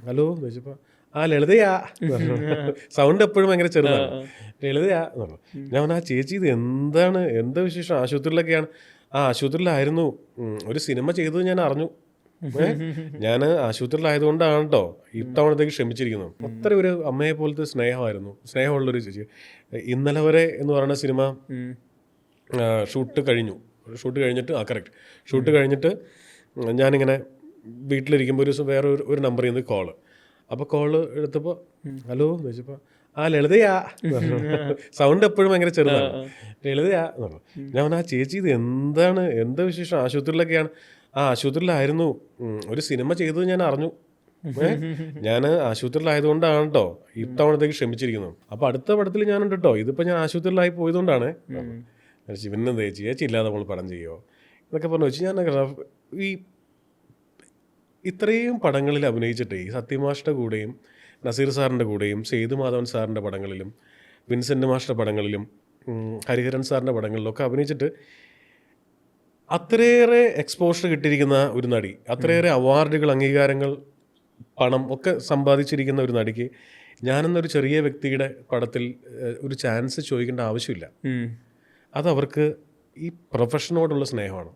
Hello എന്ന് ചോദിച്ചപ്പോൾ ആ ലളിതയാ സൗണ്ട് എപ്പോഴും ഭയങ്കര ചെറുതാണ്. ലളിതയാ എന്ന് പറഞ്ഞു. ഞാൻ പറഞ്ഞു ആ ചേച്ചി ഇത് എന്താണ്, എന്താ വിശേഷം, ആശുപത്രിയിലൊക്കെയാണ്? ആ ആശുപത്രിയിലായിരുന്നു, ഒരു സിനിമ ചെയ്തത് ഞാൻ അറിഞ്ഞു. ഞാൻ ആശുപത്രിയിലായതുകൊണ്ടാണ് കേട്ടോ ഇത്തവണത്തേക്ക് ക്ഷമിച്ചിരിക്കുന്നത്. അത്ര ഒരു അമ്മയെ പോലത്തെ സ്നേഹമായിരുന്നു, സ്നേഹമുള്ളൊരു ചേച്ചി. ഇന്നലെ വരെ എന്ന് പറയുന്ന സിനിമ ഷൂട്ട് കഴിഞ്ഞിട്ട് കറക്റ്റ് ഷൂട്ട് കഴിഞ്ഞിട്ട് ഞാനിങ്ങനെ വീട്ടിലിരിക്കുമ്പോൾ ഒരു ദിവസം വേറെ ഒരു നമ്പറിൽ നിന്ന് കോള്. അപ്പോൾ കോള് എടുത്തപ്പോൾ ഹലോ എന്ന് ചോദിച്ചപ്പോൾ ആ ലളിതയാ സൗണ്ട് എപ്പോഴും ഭയങ്കര ചെറുതാണ്. ലളിതയാ എന്ന് പറഞ്ഞു. ഞാൻ പറഞ്ഞു ആ ചേച്ചി ഇത് എന്താണ്, എന്താ വിശേഷം, ആശുപത്രിയിലൊക്കെയാണ്? ആ ആശുപത്രിയിലായിരുന്നു, ഒരു സിനിമ ചെയ്തത് ഞാൻ അറിഞ്ഞു. ഞാൻ ആശുപത്രിയിലായതുകൊണ്ടാണ് കേട്ടോ ഇത്തവണത്തേക്ക് ക്ഷമിച്ചിരിക്കുന്നത്. അപ്പോൾ അടുത്ത പടത്തിൽ ഞാനുണ്ട് കേട്ടോ. ഇതിപ്പോൾ ഞാൻ ആശുപത്രിയിലായി പോയതുകൊണ്ടാണ്. പിന്നെന്താ ചേച്ചി ഇല്ലാതെ നമ്മൾ പടം ചെയ്യുമോ എന്നൊക്കെ പറഞ്ഞു വെച്ച് ഞാൻ ഈ ഇത്രയും പടങ്ങളിൽ അഭിനയിച്ചിട്ട് ഈ സത്യമാഷിൻ്റെ കൂടെയും നസീർ സാറിൻ്റെ കൂടെയും സേതുമാധവൻ സാറിൻ്റെ പടങ്ങളിലും വിൻസെൻ്റ് മാഷിൻ്റെ പടങ്ങളിലും ഹരിഹരൻ സാറിൻ്റെ പടങ്ങളിലൊക്കെ അഭിനയിച്ചിട്ട് അത്രയേറെ എക്സ്പോഷർ കിട്ടിയിരിക്കുന്ന ഒരു നടി, അത്രയേറെ അവാർഡുകൾ, അംഗീകാരങ്ങൾ, പണം ഒക്കെ സമ്പാദിച്ചിരിക്കുന്ന ഒരു നടിക്ക് ഞാനെന്നൊരു ചെറിയ വ്യക്തിയുടെ പടത്തിൽ ഒരു ചാൻസ് ചോദിക്കേണ്ട ആവശ്യമില്ല. അതവർക്ക് ഈ പ്രൊഫഷനോടുള്ള സ്നേഹമാണ്.